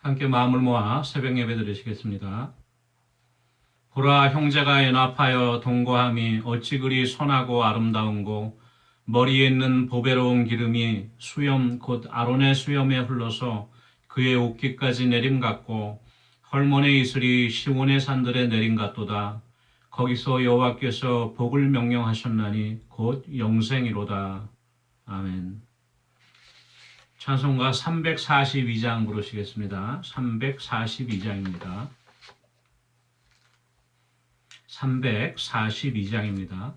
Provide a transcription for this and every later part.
함께 마음을 모아 새벽 예배 드리시겠습니다. 보라, 형제가 연합하여 동거함이 어찌 그리 선하고 아름다운고, 머리에 있는 보배로운 기름이 수염 곧 아론의 수염에 흘러서 그의 옷깃까지 내림 같고, 헐몬의 이슬이 시온의 산들에 내림 같도다. 거기서 여호와께서 복을 명령하셨나니 곧 영생이로다. 아멘. 찬송가 342장 부르시겠습니다. 342장입니다. 342장입니다.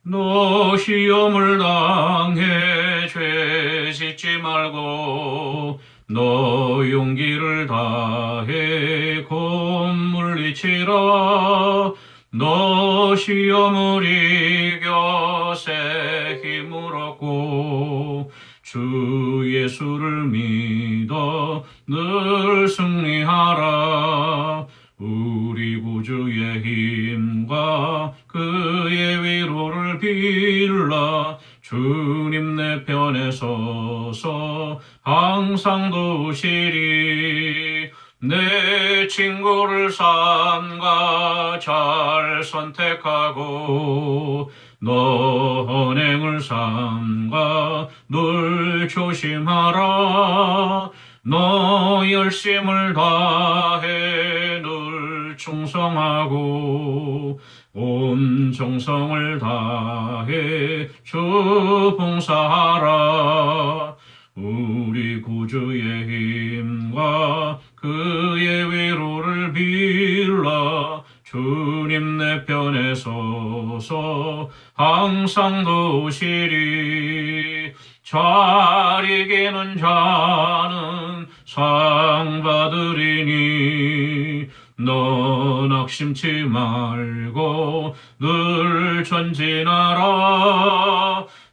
너 시험을 당해 죄 짓지 말고 너 용기를 다해 곧 물리치라. 너 시험을 이겨 새 힘을 얻고 주 예수를 믿어 늘 승리하라. 우리 구주의 힘과 그의 위로를 빌라. 주님 내 편에 서서 항상 도우시리. 내 친구를 삼가 잘 선택하고 너 언행을 삼가 늘 조심하라. 너 열심을 다해 늘 충성하고 온 정성을 다해 주 봉사하라. 우리 구주의 힘과 그의 위로를 빌라. 주님 내 편에 서서 항상 도우시리. 잘 이기는 자는 상 받으리니 너 낙심치 말고 늘 전진하라.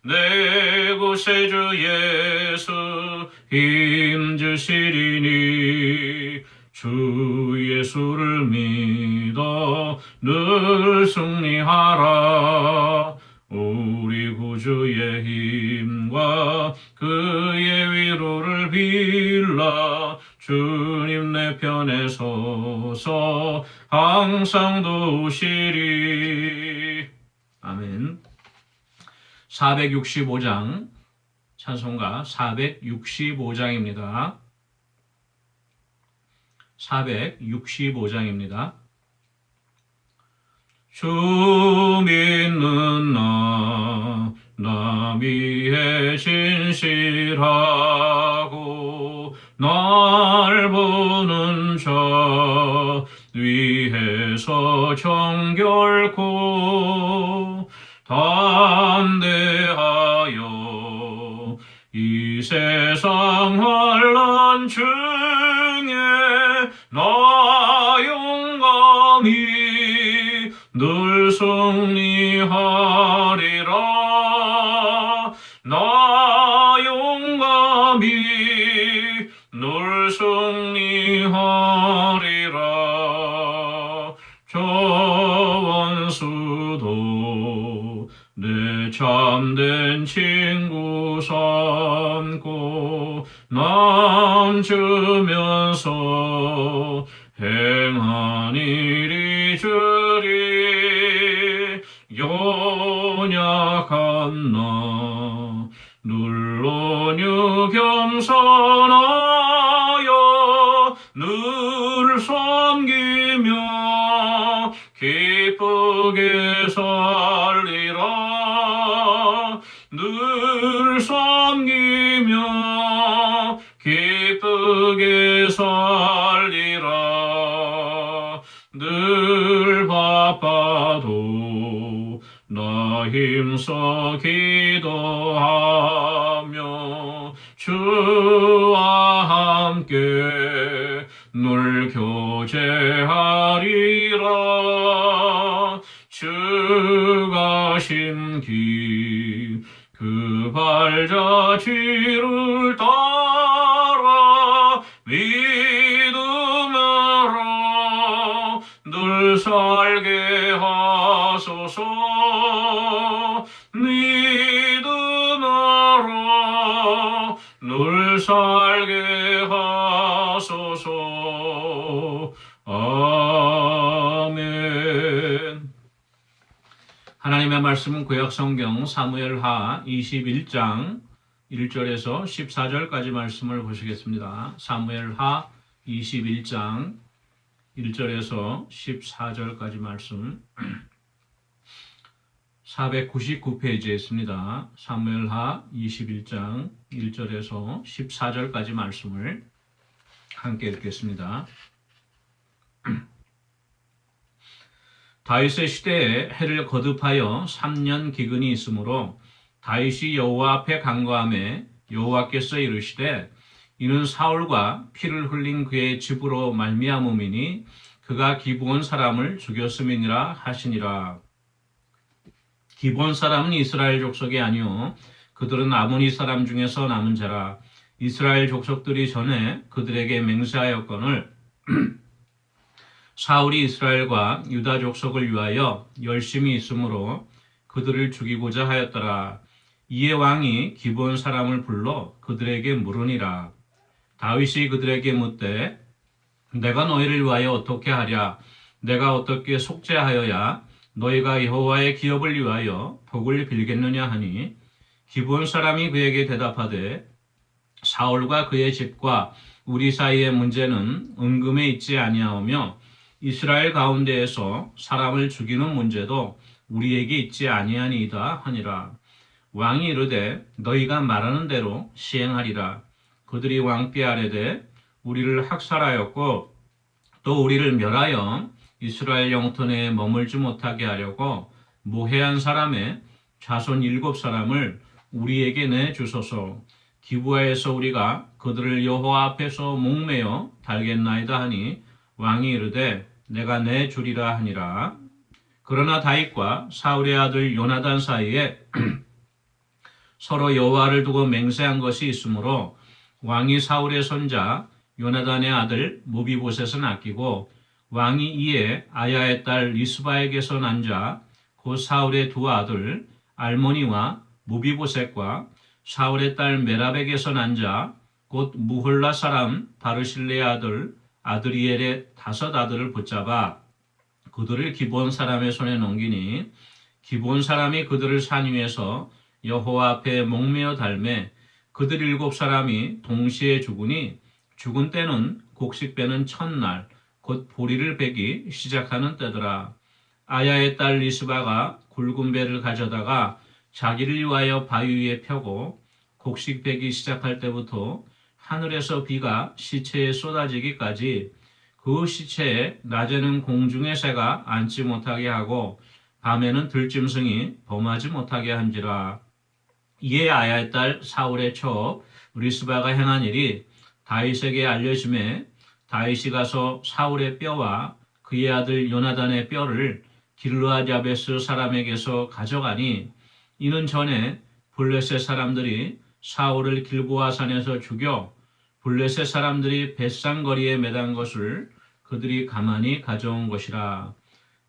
내 구세주 예수 힘주시리니 주 예수를 믿어 늘 승리하라. 우리 구주의 힘과 그의 위로를 빌라. 주님 내 편에 서서 항상 도우시리. 아멘. 465장 찬송가 465장입니다. 465장입니다. 주 믿는 나 위에 진실하고 날 보는 자 위에서 정결코 담대하여 이 세상 환난 중에 나 용감히 늘 승리하리라. 나 용감히 늘 승리하리라. 저 원수도 내 참된 친구 삼고 남주면서 행한 일이 주리. 연약한 나 눌러뉴 겸손하여 늘 섬기며 기쁘게 살리라. 늘 섬기며 기쁘게 살리라. 늘 바빠도 나 힘써 기도하며 주와 함께 늘 교제하리라. 주가 심긴 그 발자취를 따라 믿음으로 늘 살게 하소서. 믿음으로 늘 살게 하소서. 아멘. 하나님의 말씀은 구약성경 사무엘하 21장 1절에서 14절까지 말씀을 보시겠습니다. 사무엘하 21장 1절에서 14절까지 말씀 499페이지에 있습니다. 사무엘하 21장 1절에서 14절까지 말씀을 함께 읽겠습니다. 다윗의 시대에 해를 거듭하여 3년 기근이 있으므로 다윗이 여호와 앞에 간구하매 여호와께서 이르시되 이는 사울과 피를 흘린 그의 집으로 말미암음이니 그가 기브온 사람을 죽였음이니라 하시니라. 기브온 사람은 이스라엘 족속이 아니요 그들은 아모니 사람 중에서 남은 자라. 이스라엘 족속들이 전에 그들에게 맹세하였거늘 사울이 이스라엘과 유다 족속을 위하여 열심히 있으므로 그들을 죽이고자 하였더라. 이에 왕이 기브온 사람을 불러 그들에게 물으니라. 다윗이 그들에게 묻되 내가 너희를 위하여 어떻게 하랴? 내가 어떻게 속죄하여야 너희가 여호와의 기업을 위하여 복을 빌겠느냐 하니 기브온 사람이 그에게 대답하되 사울과 그의 집과 우리 사이의 문제는 은금에 있지 아니하오며 이스라엘 가운데에서 사람을 죽이는 문제도 우리에게 있지 아니하니이다 하니라. 왕이 이르되 너희가 말하는 대로 시행하리라. 그들이 왕께 아뢰되 우리를 학살하였고 또 우리를 멸하여 이스라엘 영토 내에 머물지 못하게 하려고 모해한 사람의 자손 7사람을 우리에게 내주소서. 기브아에서 우리가 그들을 여호와 앞에서 목매어 달겠나이다 하니 왕이 이르되 내가 내주리라 하니라. 그러나 다윗과 사울의 아들 요나단 사이에 서로 여호와를 두고 맹세한 것이 있으므로 왕이 사울의 손자 요나단의 아들 모비보셋은 아끼고 왕이 이에 아야의 딸 리스바에게서 난 자 곧 사울의 두 아들 알모니와 모비보셋과 사울의 딸 메랍에게서 난 자 곧 무홀라 사람 바르실레의 아들 아드리엘의 5 아들을 붙잡아 그들을 기브온 사람의 손에 넘기니 기브온 사람이 그들을 산 위에서 여호와 앞에 목매어 달매 그들 7사람이 동시에 죽으니 죽은 때는 곡식 빼는 첫날 곧 보리를 베기 시작하는 때더라. 아야의 딸 리스바가 굵은 배를 가져다가 자기를 위하여 바위 위에 펴고 곡식 베기 시작할 때부터 하늘에서 비가 시체에 쏟아지기까지 그 시체에 낮에는 공중의 새가 앉지 못하게 하고 밤에는 들짐승이 범하지 못하게 한지라. 이에 아야의 딸 사울의 첩 리스바가 행한 일이 다윗에게 알려짐에 다윗이 가서 사울의 뼈와 그의 아들 요나단의 뼈를 길르앗 야베스 사람에게서 가져가니 이는 전에 블레셋 사람들이 사울을 길보아 산에서 죽여 블레셋 사람들이 벳산 거리에 매단 것을 그들이 가만히 가져온 것이라.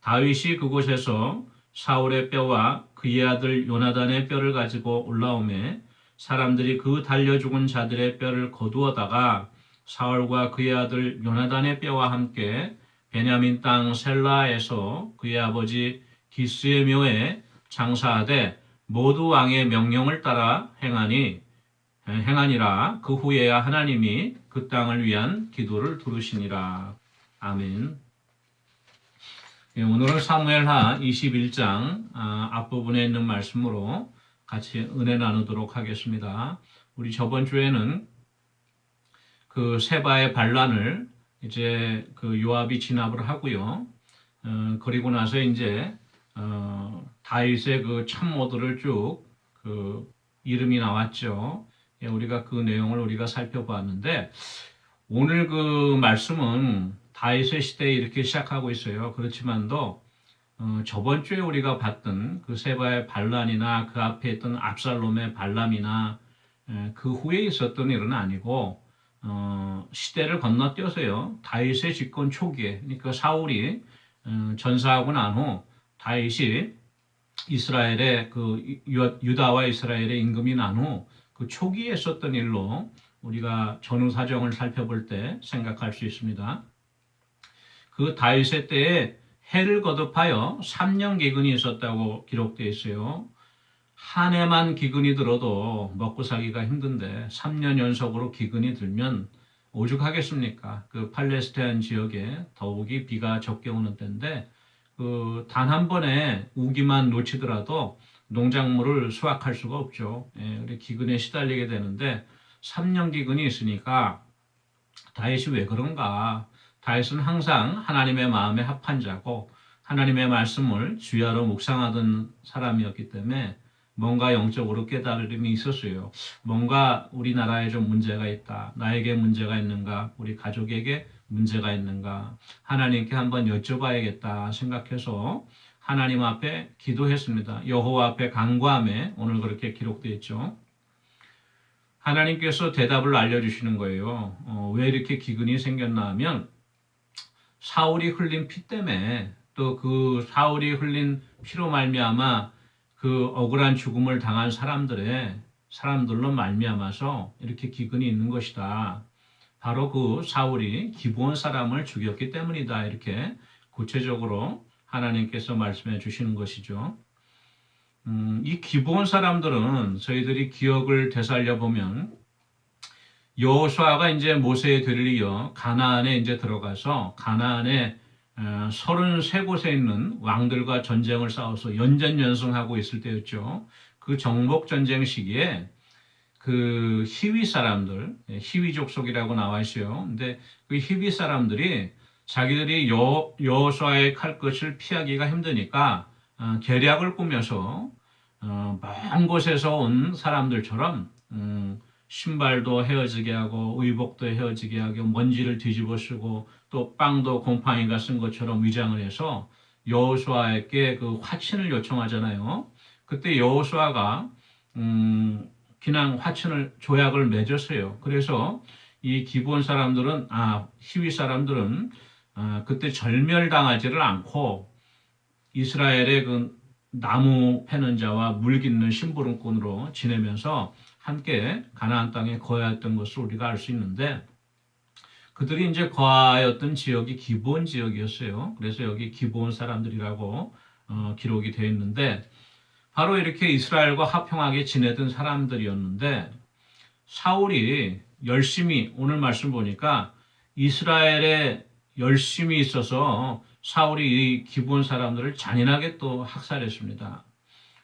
다윗이 그곳에서 사울의 뼈와 그의 아들 요나단의 뼈를 가지고 올라오매 사람들이 그 달려 죽은 자들의 뼈를 거두어다가 사울과 그의 아들 요나단의 뼈와 함께 베냐민 땅 셀라에서 그의 아버지 기스의 묘에 장사하되 모두 왕의 명령을 따라 행하니라. 그 후에야 하나님이 그 땅을 위한 기도를 들으시니라. 아멘. 오늘은 사무엘하 21장 앞부분에 있는 말씀으로 같이 은혜 나누도록 하겠습니다. 우리 저번 주에는 그 세바의 반란을 이제 그 요압이 진압을 하고요. 그리고 나서 이제 다윗의 그 참모들을 쭉 그 이름이 나왔죠. 우리가 그 내용을 우리가 살펴보았는데 오늘 그 말씀은 다윗의 시대에 이렇게 시작하고 있어요. 그렇지만도 저번 주에 우리가 봤던 그 세바의 반란이나 그 앞에 있던 압살롬의 반란이나 그 후에 있었던 일은 아니고 시대를 건너뛰어서요. 다윗의 집권 초기에 그러니까 사울이 전사하고 난 후 다윗이 이스라엘의 그 유다와 이스라엘의 임금이 난 후 그 초기에 있었던 일로 우리가 전후 사정을 살펴볼 때 생각할 수 있습니다. 그 다윗의 때에 해를 거듭하여 3년 기근이 있었다고 기록되어 있어요. 한 해만 기근이 들어도 먹고 살기가 힘든데 3년 연속으로 기근이 들면 오죽하겠습니까? 그 팔레스타인 지역에 더욱이 비가 적게 오는 때인데 그 단 한 번에 우기만 놓치더라도 농작물을 수확할 수가 없죠. 예, 기근에 시달리게 되는데 3년 기근이 있으니까 다윗이 왜 그런가? 다윗은 항상 하나님의 마음에 합한 자고 하나님의 말씀을 주야로 묵상하던 사람이었기 때문에 뭔가 영적으로 깨달음이 있었어요. 뭔가 우리나라에 좀 문제가 있다. 나에게 문제가 있는가? 우리 가족에게 문제가 있는가? 하나님께 한번 여쭤봐야겠다 생각해서 하나님 앞에 기도했습니다. 여호와 앞에 간구함에 오늘 그렇게 기록되어 있죠. 하나님께서 대답을 알려주시는 거예요. 왜 이렇게 기근이 생겼나 하면 사울이 흘린 피 때문에 또 그 사울이 흘린 피로 말미암아 그 억울한 죽음을 당한 사람들로 말미암아서 이렇게 기근이 있는 것이다. 바로 그 사울이 기브온 사람을 죽였기 때문이다. 이렇게 구체적으로 하나님께서 말씀해 주시는 것이죠. 이 기브온 사람들은 저희들이 기억을 되살려 보면 여호수아가 이제 모세의 뒤를 이어 가나안에 이제 들어가서 가나안에 33곳에 있는 왕들과 전쟁을 싸워서 연전연승하고 있을 때였죠. 그 정복 전쟁 시기에 그 히위 사람들, 히위 족속이라고 나와 있어요. 근데 그 히위 사람들이 자기들이 여호수아의 칼끝을 피하기가 힘드니까 계략을 꾸며서 먼 곳에서 온 사람들처럼 신발도 헤어지게 하고 의복도 헤어지게 하고 먼지를 뒤집어 쓰고 또 빵도 곰팡이가 쓴 것처럼 위장을 해서 여호수아에게 그 화친을 요청하잖아요. 그때 여호수아가 그냥 화친을 조약을 맺었어요. 그래서 이 기브온 사람들은 히위 사람들은 그때 절멸당하지를 않고 이스라엘의 그 나무 패는 자와 물 깃는 심부름꾼으로 지내면서 함께 가나안 땅에 거하였던 것을 우리가 알 수 있는데 그들이 이제 거하였던 지역이 기브온 지역이었어요. 그래서 여기 기브온 사람들이라고 기록이 되어 있는데 바로 이렇게 이스라엘과 화평하게 지내던 사람들이었는데 사울이 열심히 오늘 말씀 보니까 이스라엘에 열심히 있어서 사울이 이 기브온 사람들을 잔인하게 또 학살했습니다.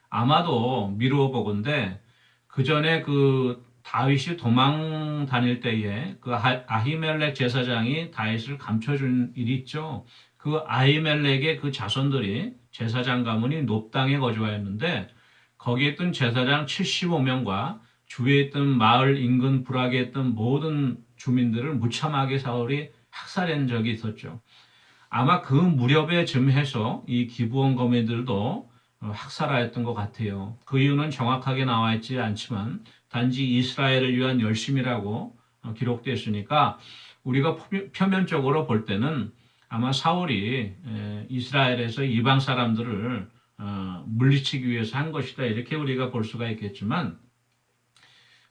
아마도 미루어 보건대 그 전에 그 다윗이 도망 다닐 때에 그 아히멜렉 제사장이 다윗을 감춰준 일이 있죠. 그 아히멜렉의 그 자손들이 제사장 가문이 놉당에 거주하였는데 거기에 있던 제사장 75명과 주위에 있던 마을 인근 불악에 있던 모든 주민들을 무참하게 사울이 학살한 적이 있었죠. 아마 그 무렵에 즈음해서 이 기브온 거민들도 학살하였던 것 같아요. 그 이유는 정확하게 나와 있지 않지만 단지 이스라엘을 위한 열심이라고 기록되어 있으니까 우리가 표면적으로 볼 때는 아마 사울이 이스라엘에서 이방 사람들을 물리치기 위해서 한 것이다 이렇게 우리가 볼 수가 있겠지만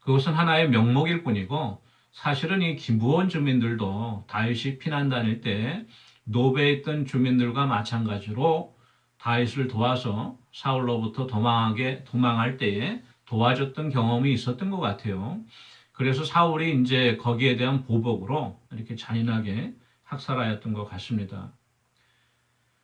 그것은 하나의 명목일 뿐이고 사실은 이 기브온 주민들도 다윗이 피난 다닐 때 노베에 있던 주민들과 마찬가지로 다윗을 도와서 사울로부터 도망할 때에 도와줬던 경험이 있었던 것 같아요. 그래서 사울이 이제 거기에 대한 보복으로 이렇게 잔인하게 학살하였던 것 같습니다.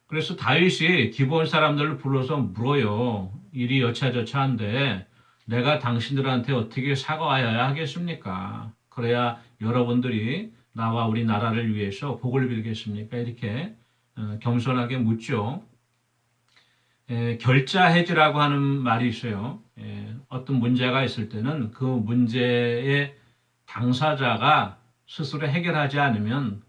그래서 다윗이 기브온 사람들을 불러서 물어요. 일이 여차저차한데 내가 당신들한테 어떻게 사과하여야 하겠습니까? 그래야 여러분들이 나와 우리 나라를 위해서 복을 빌겠습니까? 이렇게 겸손하게 묻죠. 결자해지라고 하는 말이 있어요. 어떤 문제가 있을 때는 그 문제의 당사자가 스스로 해결하지 않으면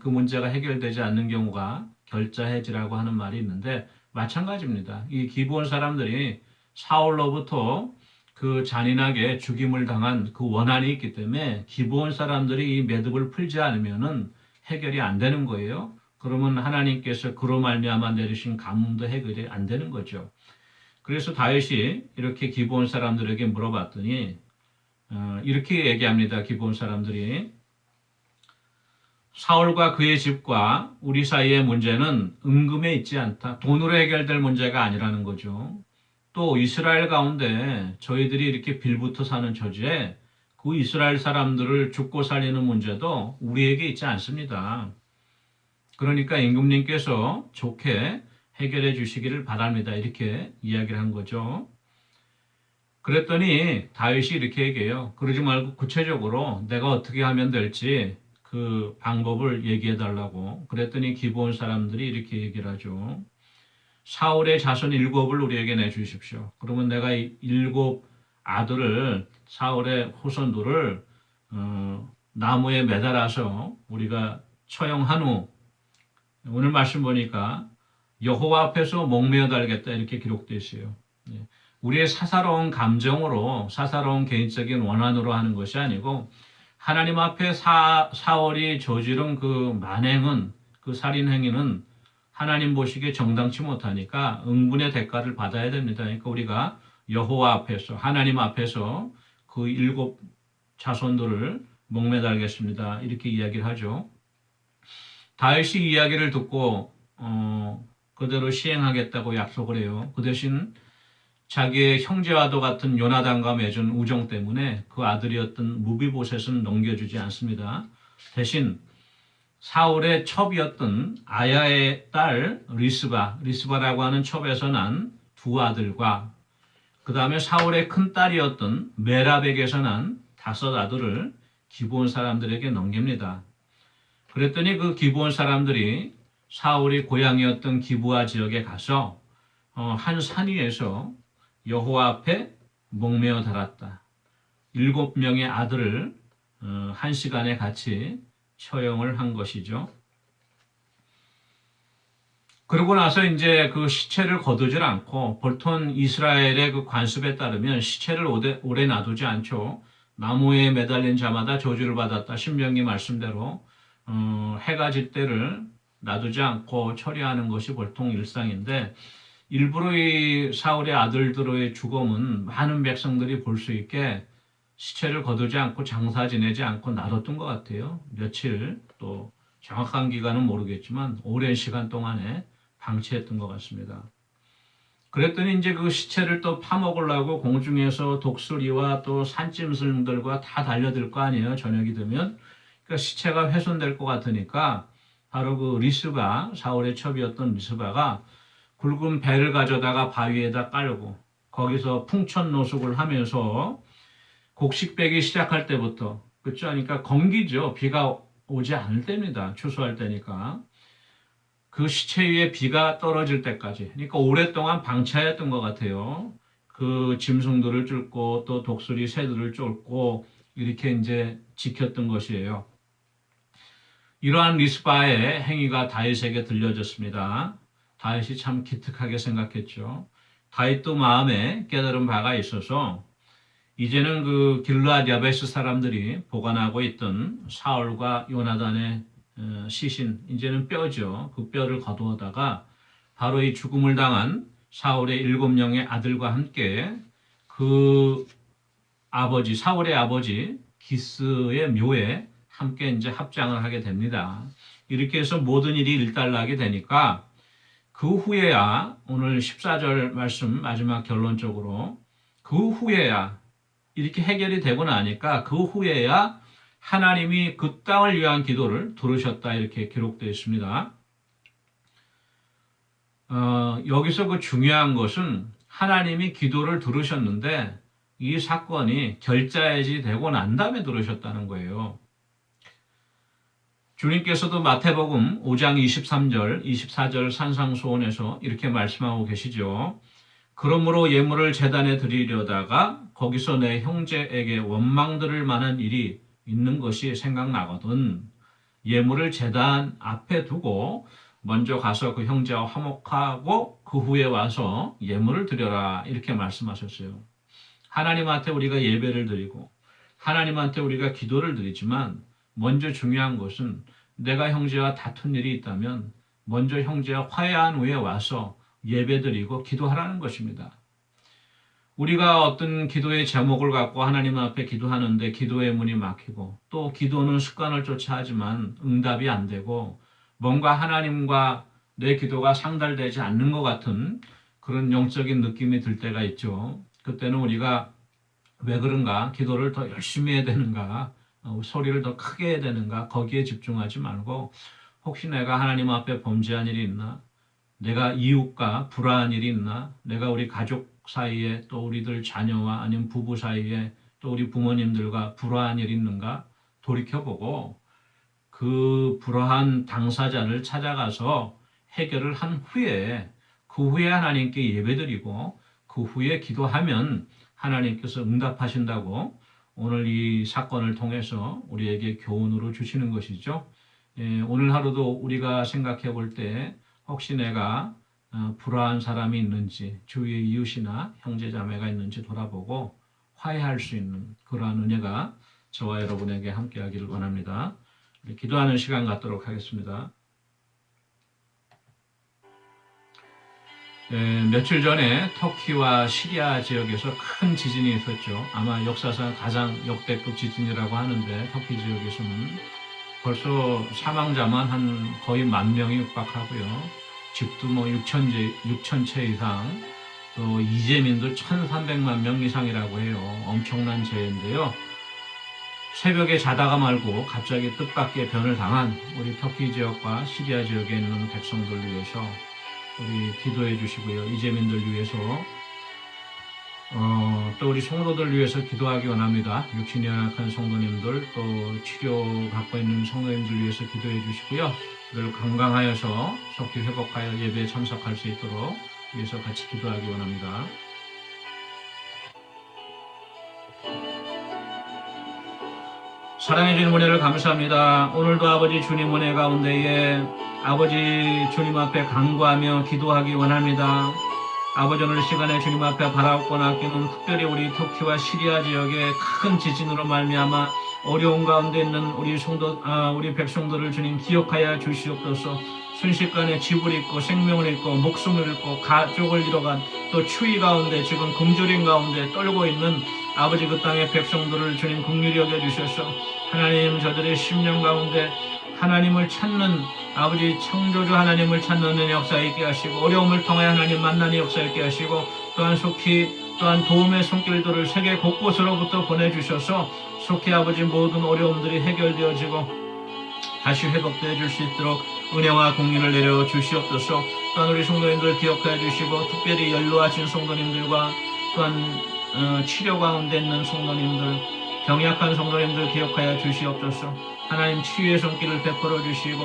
그 문제가 해결되지 않는 경우가 결자해지라고 하는 말이 있는데 마찬가지입니다. 이 기브온 사람들이 사울로부터 그 잔인하게 죽임을 당한 그 원한이 있기 때문에 기브온 사람들이 이 매듭을 풀지 않으면은 해결이 안 되는 거예요. 그러면 하나님께서 그로 말미암아 내리신 가뭄도 해결이 안 되는 거죠. 그래서 다윗이 이렇게 기브온 사람들에게 물어봤더니 이렇게 얘기합니다. 기브온 사람들이. 사울과 그의 집과 우리 사이의 문제는 은금에 있지 않다. 돈으로 해결될 문제가 아니라는 거죠. 또 이스라엘 가운데 저희들이 이렇게 빌붙어 사는 처지에 그 이스라엘 사람들을 죽고 살리는 문제도 우리에게 있지 않습니다. 그러니까 임금님께서 좋게 해결해 주시기를 바랍니다. 이렇게 이야기를 한 거죠. 그랬더니 다윗이 이렇게 얘기해요. 그러지 말고 구체적으로 내가 어떻게 하면 될지 그 방법을 얘기해 달라고. 그랬더니 기브온 사람들이 이렇게 얘기를 하죠. 사울의 자손 7을 우리에게 내주십시오. 그러면 내가 이 7 아들을 사울의 후손들을 나무에 매달아서 우리가 처형한 후 오늘 말씀 보니까 여호와 앞에서 목매어 달겠다 이렇게 기록되어 있어요. 우리의 사사로운 감정으로 사사로운 개인적인 원한으로 하는 것이 아니고 하나님 앞에 사울이 저지른 그 만행은 그 살인 행위는 하나님 보시기에 정당치 못하니까 응분의 대가를 받아야 됩니다. 그러니까 우리가 여호와 앞에서 하나님 앞에서 그 7 자손들을 목매달겠습니다. 이렇게 이야기를 하죠. 다윗이 이야기를 듣고 그대로 시행하겠다고 약속을 해요. 그 대신 자기의 형제와도 같은 요나단과 맺은 우정 때문에 그 아들이었던 무비보셋은 넘겨주지 않습니다. 대신 사울의 첩이었던 아야의 딸 리스바라고 하는 첩에서 난 2 아들과 그 다음에 사울의 큰 딸이었던 메랍에게서 난 5 아들을 기브온 사람들에게 넘깁니다. 그랬더니 그 기브온 사람들이 사울이 고향이었던 기브아 지역에 가서 한 산 위에서 여호와 앞에 목매어 달았다. 7명의 아들을 1시간에 같이 처형을 한 것이죠. 그러고 나서 이제 그 시체를 거두질 않고 보통 이스라엘의 그 관습에 따르면 시체를 오래 놔두지 않죠. 나무에 매달린 자마다 저주를 받았다. 신명기 말씀대로 해가 질 때를 놔두지 않고 처리하는 것이 보통 일상인데 일부러 이 사울의 아들들의 죽음은 많은 백성들이 볼 수 있게 시체를 거두지 않고 장사 지내지 않고 놔뒀던 것 같아요. 며칠 또 정확한 기간은 모르겠지만 오랜 시간 동안에 방치했던 것 같습니다. 그랬더니 이제 그 시체를 또 파먹으려고 공중에서 독수리와 또 산짐승들과 다 달려들 거 아니에요. 저녁이 되면. 그러니까 시체가 훼손될 것 같으니까 바로 그 리스바, 사울의 첩이었던 리스바가 굵은 배를 가져다가 바위에다 깔고 거기서 풍천노숙을 하면서 곡식 빼기 시작할 때부터 그렇죠? 그러니까 건기죠. 비가 오지 않을 때입니다. 추수할 때니까. 그 시체 위에 비가 떨어질 때까지. 그러니까 오랫동안 방치하였던 것 같아요. 그 짐승들을 쫓고 또 독수리 새들을 쫓고 이렇게 이제 지켰던 것이에요. 이러한 리스바의 행위가 다윗에게 들려졌습니다. 다윗이 참 기특하게 생각했죠. 다윗도 마음에 깨달은 바가 있어서 이제는 그 길르앗 야베스 사람들이 보관하고 있던 사울과 요나단의 시신, 이제는 뼈죠. 그 뼈를 거두어다가 바로 이 죽음을 당한 사울의 7명의 아들과 함께 그 아버지, 사울의 아버지 기스의 묘에 함께 이제 합장을 하게 됩니다. 이렇게 해서 모든 일이 일단락이 되니까 그 후에야 오늘 14절 말씀 마지막 결론적으로 그 후에야 이렇게 해결이 되고 나니까 그 후에야 하나님이 그 땅을 위한 기도를 들으셨다 이렇게 기록되어 있습니다. 여기서 그 중요한 것은 하나님이 기도를 들으셨는데 이 사건이 결자해지 되고 난 다음에 들으셨다는 거예요. 주님께서도 마태복음 5장 23절, 24절 산상수훈에서 이렇게 말씀하고 계시죠. 그러므로 예물을 제단에 드리려다가 거기서 내 형제에게 원망 들을 만한 일이 있는 것이 생각나거든. 예물을 제단 앞에 두고 먼저 가서 그 형제와 화목하고 그 후에 와서 예물을 드려라 이렇게 말씀하셨어요. 하나님한테 우리가 예배를 드리고 하나님한테 우리가 기도를 드리지만 먼저 중요한 것은 내가 형제와 다툰 일이 있다면 먼저 형제와 화해한 후에 와서 예배드리고 기도하라는 것입니다. 우리가 어떤 기도의 제목을 갖고 하나님 앞에 기도하는데 기도의 문이 막히고 또 기도는 습관을 쫓아 하지만 응답이 안 되고 뭔가 하나님과 내 기도가 상달되지 않는 것 같은 그런 영적인 느낌이 들 때가 있죠. 그때는 우리가 왜 그런가? 기도를 더 열심히 해야 되는가? 소리를 더 크게 해야 되는가? 거기에 집중하지 말고 혹시 내가 하나님 앞에 범죄한 일이 있나? 내가 이웃과 불화한 일이 있나? 내가 우리 가족 사이에 또 우리들 자녀와 아니면 부부 사이에 또 우리 부모님들과 불화한 일이 있는가? 돌이켜보고 그 불화한 당사자를 찾아가서 해결을 한 후에 그 후에 하나님께 예배드리고 그 후에 기도하면 하나님께서 응답하신다고 오늘 이 사건을 통해서 우리에게 교훈으로 주시는 것이죠. 오늘 하루도 우리가 생각해 볼 때 혹시 내가 불화한 사람이 있는지 주위의 이웃이나 형제자매가 있는지 돌아보고 화해할 수 있는 그러한 은혜가 저와 여러분에게 함께하기를 원합니다. 기도하는 시간 갖도록 하겠습니다. 며칠 전에 터키와 시리아 지역에서 큰 지진이 있었죠. 아마 역사상 가장 역대급 지진이라고 하는데 터키 지역에서는 벌써 사망자만 한 거의 10,000명이 육박하고요. 집도 뭐 6천 채 이상, 또 이재민도 1,300만 명 이상이라고 해요. 엄청난 재해인데요. 새벽에 자다가 말고 갑자기 뜻밖의 변을 당한 우리 터키 지역과 시리아 지역에 있는 백성들 위해서 우리 기도해 주시고요. 이재민들 위해서 또 우리 성도들 위해서 기도하기 원합니다. 육신이 연약한 성도님들 또 치료 받고 있는 성도님들 위해서 기도해 주시고요. 늘 건강하여서 속히 회복하여 예배에 참석할 수 있도록 위해서 같이 기도하기 원합니다. 사랑해 주님 은혜를 감사합니다. 오늘도 아버지 주님 은혜 가운데에 아버지 주님 앞에 간구하며 기도하기 원합니다. 아버지 오늘 시간에 주님 앞에 바라옵고 아끼는 특별히 우리 터키와 시리아 지역의 큰 지진으로 말미암아 어려운 가운데 있는 우리 백성들을 주님 기억하여 주시옵소서. 순식간에 집을 잃고 생명을 잃고 목숨을 잃고 가족을 잃어간 또 추위 가운데 지금 굶주림 가운데 떨고 있는 아버지 그 땅의 백성들을 주님 긍휼히 여겨주셔서 하나님 저들의 심령 가운데 하나님을 찾는 아버지 창조주 하나님을 찾는 은혜 역사 있게 하시고 어려움을 통해 하나님 만나는 역사 있게 하시고 또한 속히 또한 도움의 손길들을 세계 곳곳으로부터 보내주셔서 속히 아버지 모든 어려움들이 해결되어지고 다시 회복되어 줄 수 있도록 은혜와 공의를 내려 주시옵소서. 또한 우리 성도님들 기억해 주시고 특별히 연로하신 성도님들과 또한 치료 가운데 있는 성도님들 병약한 성도님들 기억하여 주시옵소서. 하나님 치유의 손길을 베풀어 주시고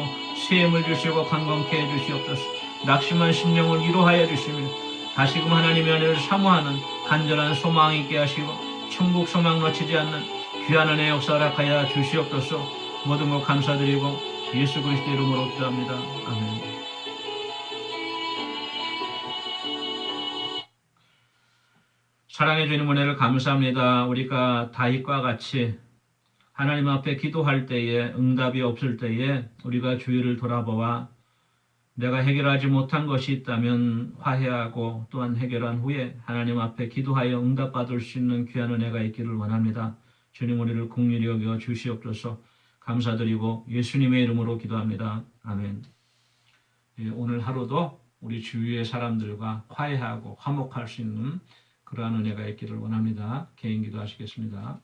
세임을 주시고 강건케 해 주시옵소서. 낙심한 심령을 위로하여 주시며 다시금 하나님의 은혜를 사모하는 간절한 소망이 있게 하시고 천국 소망 놓치지 않는 귀한 은혜 역사 허락하여 주시옵소서. 모든 것 감사드리고 예수 그리스도 이름으로 기도합니다. 아멘. 사랑해 주님 은혜를 감사합니다. 우리가 다윗과 같이 하나님 앞에 기도할 때에 응답이 없을 때에 우리가 주위를 돌아보아 내가 해결하지 못한 것이 있다면 화해하고 또한 해결한 후에 하나님 앞에 기도하여 응답받을 수 있는 귀한 은혜가 있기를 원합니다. 주님 우리를 긍휼히 여겨 주시옵소서. 감사드리고 예수님의 이름으로 기도합니다. 아멘. 오늘 하루도 우리 주위의 사람들과 화해하고 화목할 수 있는 그러한 은혜가 있기를 원합니다. 개인 기도하시겠습니다.